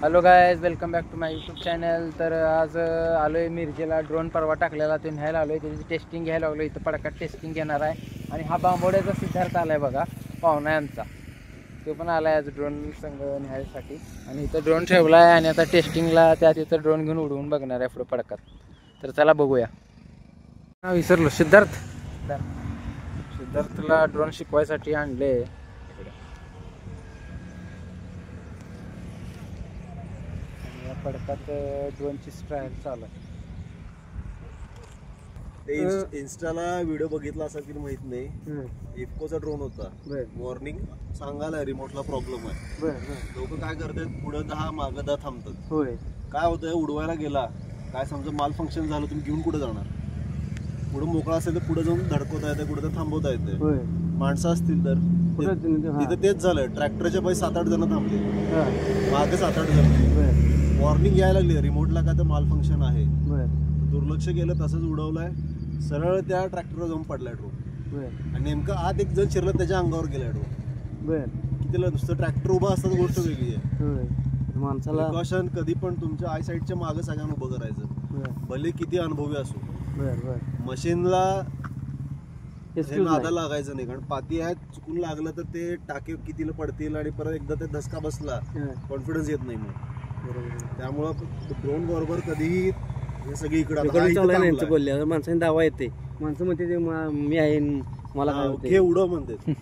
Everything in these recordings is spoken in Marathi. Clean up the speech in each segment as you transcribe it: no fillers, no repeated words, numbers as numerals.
Hello guys, welcome back to my YouTube channel. तर आज आलो आहे मिरजेला. ड्रोन परवा टाकलेला तो न्यायला आलो आहे. त्याची टेस्टिंग घ्यायला लागलो. इथं पडकात टेस्टिंग घेणार आहे. आणि हा बांबोड्याचा सिद्धार्थ आला आहे बघा, पाहुणा आहे आमचा. तो पण आला आहे आज ड्रोन संघ न्यायसाठी. आणि इथं ड्रोन ठेवला आहे आणि आता टेस्टिंगला त्यात इथं ड्रोन घेऊन उडवून बघणार आहे पुढं पडकात. तर चला बघूया. हा विसरलो, सिद्धार्थला ड्रोन शिकवायसाठी आणले. पडकात ड्रोनची ट्रायल चालू आहे. इन्स्टाला व्हिडिओ बघितला असा की माहित नाही, इफकोचा ड्रोन होता. मॉर्निंग सांगायला रिमोटला प्रॉब्लेम आहे. लोक काय करतात, पुढे 10 मागे 10 थांबतात. काय होतंय, उडवायला गेला काय समजा माल फंक्शन झालं, तुम्ही घेऊन कुठे जाणार? पुढे मोकळा असेल तर पुढे जाऊन धडकवता येते, कुठे तर थांबवता येते. माणसं असतील तर तिथं तेच झालं. ट्रॅक्टरच्या पायी 7-8 जण थांबले, मागे 7-8 जण. वॉर्निंग यायला लागली रिमोटला काय तर माल फंक्शन आहे. दुर्लक्ष केलं, तसंच उडवलंय. सरळ त्या ट्रॅक्टरवर जाऊन पडलाय ड्रोन. आणि नेमकं आत एक जण शिरलं, त्याच्या अंगावर गेलाय ड्रोन. कितीला नुसतं ट्रॅक्टर उभं असतात गोष्ट वेगळी आहे. माणसाला प्रिकॉशन कधी पण तुमच्या आय साईडच्या मागे सगळ्यांना उभं करायचं, भले किती अनुभवी असो. मशीनला नादा लागायचं नाही, कारण पाती आहेत, चुकून लागलं तर ते टाके कितीला पडतील आणि परत एकदा ते धसका बसला कॉन्फिडन्स येत नाही. मग त्यामुळं ड्रोन बरोबर कधीही हे सगळी इकडे बोलले माणसाने दावा येते. माणसं म्हणते मी आहे, मला हे उडव म्हणते.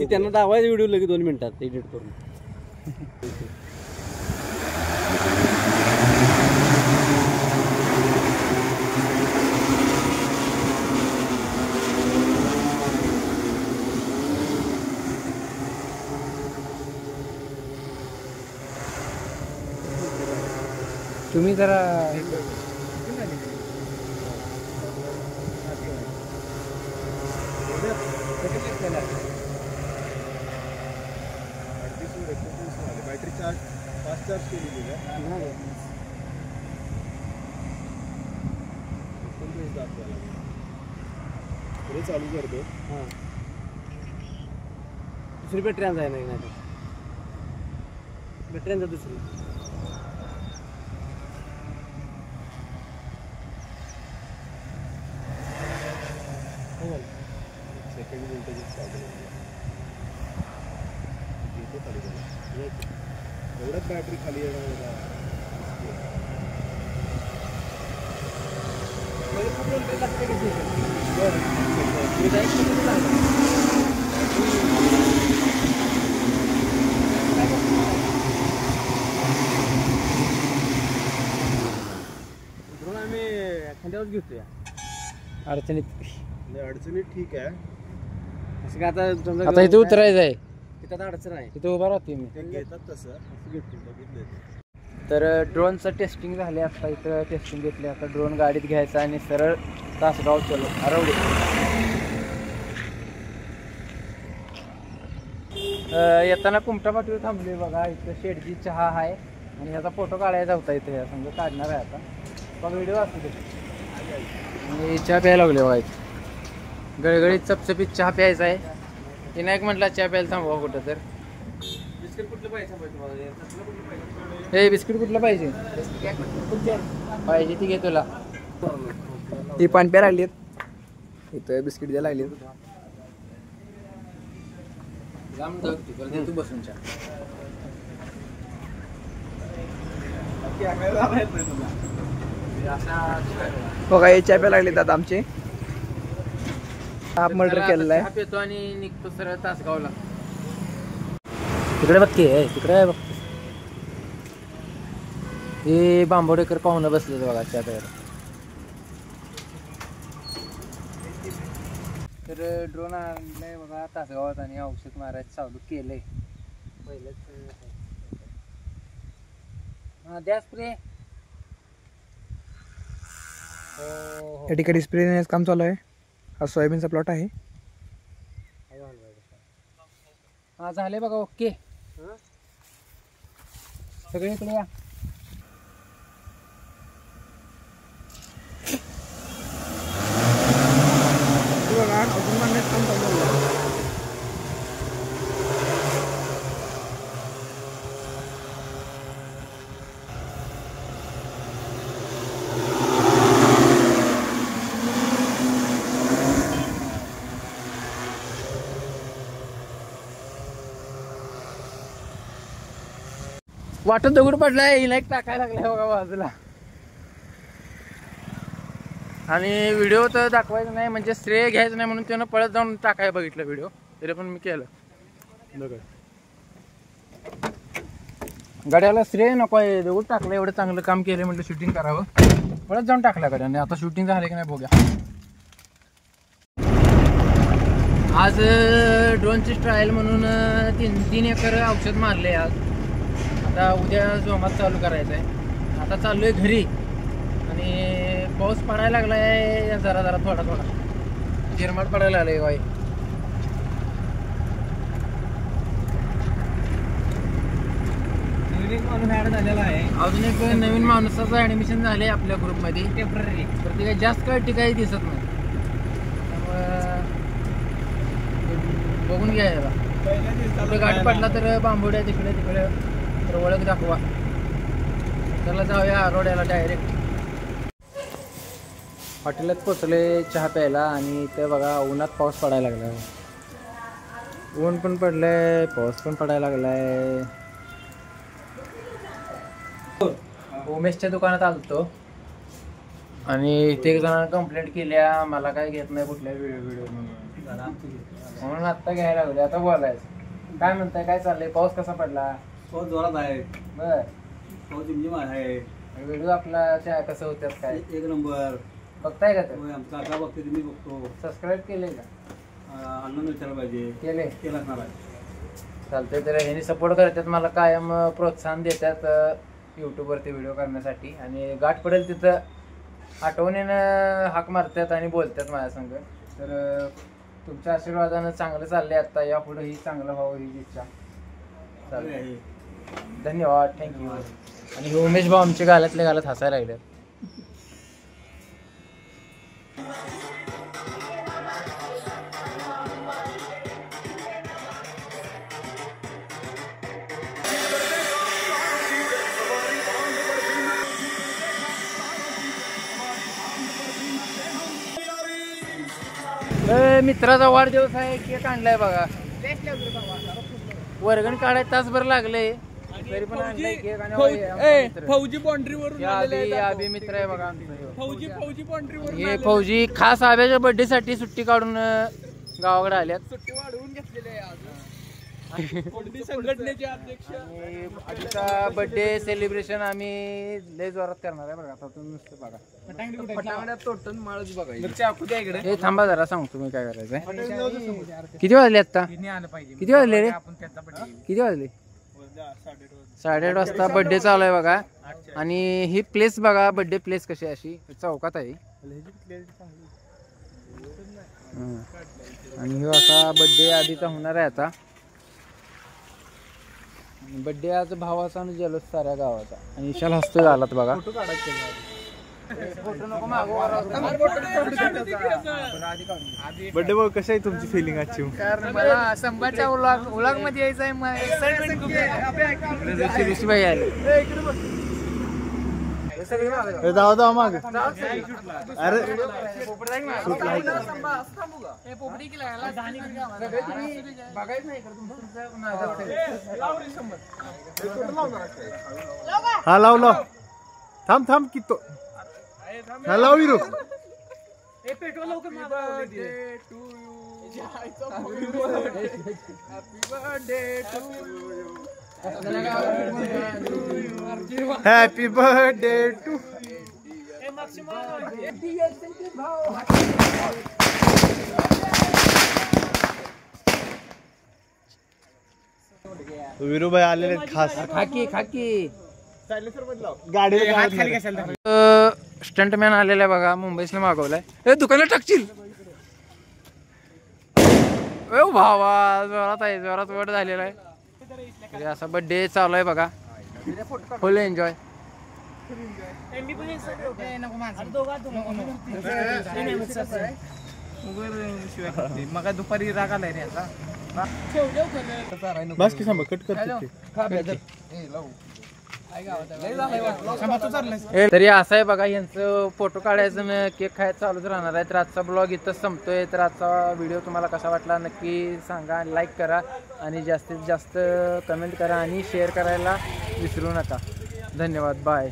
त्यांना दावा व्हिडिओ लगेच 2 मिनिटात एडिट करून. तुम्ही जरा बॅटरी फास्ट चार्ज केलेली आहे. पुढे चालू करतो. दुसरी बॅटरी आहे नाही, बॅटरी आणजा दुसरी. सेकंड व्होल्टेज एवढ्याच बॅटरी खाली येणार. ड्रोन आम्ही खांद्यावर घेतोय अडचणीत. ठीक आहे. असं काय आता इथे उतरायचं आहे, तिथं अडचण आहे, तिथे उभा राहते मी. घेतात तसं बघितलं. तर ड्रोनचं टेस्टिंग झाले. आता इथं टेस्टिंग घेतली. आता ड्रोन गाडीत घ्यायचा आणि सरळ तासगाव चलो हरवले. येताना कुमटा पाठवी थांबले बघा. इथं शेडची चहा आहे आणि ह्याचा फोटो काढायचा होता. इथे समजा काढणार आहे आता. बघा व्हिडिओ असू दे. आणि चहा प्यायला लागले बघा. इथे गळगळीत चपचपीत चहा प्यायचा आहे. विनायक म्हटला चहा प्यायला थांबवा कुठं तर. बिस्किट कुठलं पाहिजे तुम्हाला? हे बिस्किट कुठलं पाहिजे? पाहिजे ती घे तुला. ती पाणी प्या लागली, इथं बिस्किट द्यायला लागली. तू बसून चहा. बघा हे चहा प्या लागले आता आमचे. हाफ मर्डर केलेला आहे. पितो आणि निघतो सरळ तासगावला. तिकडे बघते, तिकडे बघते. हे बांबोडेकर पाहुणं बसले बघा चहा प्यायला. तर ड्रोन आणलाय बघा तासगावात आणि औषध मारायचं चालू केलंय. पहिलंच द्या स्प्रे. या ठिकाणी स्प्रे देण्याचं काम चालू आहे. हा सोयाबीनचा प्लॉट आहे. हा झाले बघा. ओके, सगळे इकडे या. वाटत दगड पडलाय हिला एक टाकायला लागलाय बघा बाजूला. आणि व्हिडिओ तर दाखवायचा नाही म्हणजे श्रेय घ्यायचं नाही म्हणून त्यानं पळत जाऊन टाकायला बघितलं व्हिडिओ, तरी पण मी केलं. गड्याला श्रेय नको आहे, दगड टाकलं एवढं चांगलं काम केलं म्हटलं शूटिंग करावं, पळत जाऊन टाकलं गड्याने. आता शूटिंग झालं की नाही बघूया. आज ड्रोनची ट्रायल म्हणून 3 एकर औषध मारले आज. आता उद्या जोमात चालू करायचं आहे. आता चाललो आहे घरी आणि पाऊस पडायला लागला आहे जरा जरा थोडा थोडा झिरमाट पडायला लागला आहे बाई. झालेला आहे. अजून एक नवीन माणसाचं ॲडमिशन झाले आपल्या ग्रुपमध्ये टेम्पररी, तर ते काही जास्त काळ टिकाई दिसत नाही, त्यामुळं बघून घ्यायला. कुठे गाठ पडला तर बांबोड्या तिकडे तिकडे तर ओळख दाखवा. त्याला जाऊया आरोड्याला डायरेक्ट. हॉटेलात पोचले चहा प्यायला आणि ते बघा उन्हात पाऊस पडायला लागला. ऊन पण पडलंय, पाऊस पण पडायला लागलाय. उमेशच्या दुकानात आलतो आणि ते जणांना कंप्लेंट केल्या, मला काय घेत नाही कुठल्या व्हिडिओ म्हणून आत्ता घ्यायला लागले. आता बोलायचं काय म्हणताय, काय चाललंय, पाऊस कसा पडला? पाऊस जोरात आहे. बर पाऊस जिमजिम आहे. व्हिडिओ आपला कसं होत्यात काय? एक नंबर. बघताय का? आमचा आता बघते तुम्ही बघतो. सबस्क्राईब केले का? अण्णा विचारलं पाहिजे. केलं असणार आहे. चालतंय. तर ह्यांनी सपोर्ट करतात मला, कायम प्रोत्साहन देतात यूट्यूबवरती व्हिडिओ करण्यासाठी. आणि गाठ पडेल तिथं आठवणीनं हाक मारतात आणि बोलतात माझ्या संग. तर तुमच्या आशीर्वादानं चांगलं चाललंय. आता यापुढे ही चांगलं व्हावं ही इच्छा. चालतंय, धन्यवाद, थँक्यू. आणि उमेश भाऊ आमच्या गालातले गालात हसायला लागले. मित्राचा वाढदिवस आहे, केक आणलाय बघा. वर्गण काढाय तासभर लागले तरी पण आणलाय केक. आणि फौजी बाउंड्रीवरून आबी मित्र आहे बघा आमचा. फौजी बाउंड्रीवरून हे फौजी खास आब्याच्या बर्थडे साठी सुट्टी काढून गावाकडे आल्यात. सुट्टी वाढवून घेतलेली आहे आज. संघटनेचे अध्यक्ष. आजचा बर्थडे सेलिब्रेशन आम्ही लय जोरात करणार आहे बघा. आता तुम्ही नुसतं बघा. टोटल माळच बघायची. हे थांबा जरा, सांगतो मी काय करायचंय. किती वाजले आता? किती वाजले रे? किती वाजले? 8:30 वाजता बर्थडे चालू आहे बघा. आणि ही प्लेस बघा, बर्थडे प्लेस कशी अशी चौकात आहे. आणि हे असा बर्थडे आधीचा होणार आहे आता. बर्थडे आज भावाचा आणि जल्लोष साऱ्या गावाचा. आणि विशाल हसतोय झालात बघा. बर्थडे बघ कशी आहे तुमची फिलिंग आजची? कारण मला संभाच्या उलाग मध्ये यायचं आहे. एक्साइटमेंट खूप आहे. ऋषीभाई आले. जाऊ माग. अरे हा लाव थांब की तो हा लाव Viru. Happy birthday to. Virubhai आलेले खास. खाकी गाडी स्टंटमॅन आलेला आहे बघा, मुंबईला मागवलाय. ए दुकानात टाकशील भावा. जोरात आहे, जोरात वर झालेला आहे. असा बर्थडे चालू आहे बघा, फुल एन्जॉय. मग दुपारी राग आलाय रे आता. बस की सांग कट कर. तरी असं आहे बघा, यांचं फोटो काढायचं, केक खायचं चालूच राहणार आहे. तर आजचा ब्लॉग इथंच संपतोय. तर आजचा व्हिडिओ तुम्हाला कसा वाटला नक्की सांगा, लाईक करा आणि जास्तीत जास्त कमेंट करा आणि शेअर करायला विसरू नका. धन्यवाद, बाय.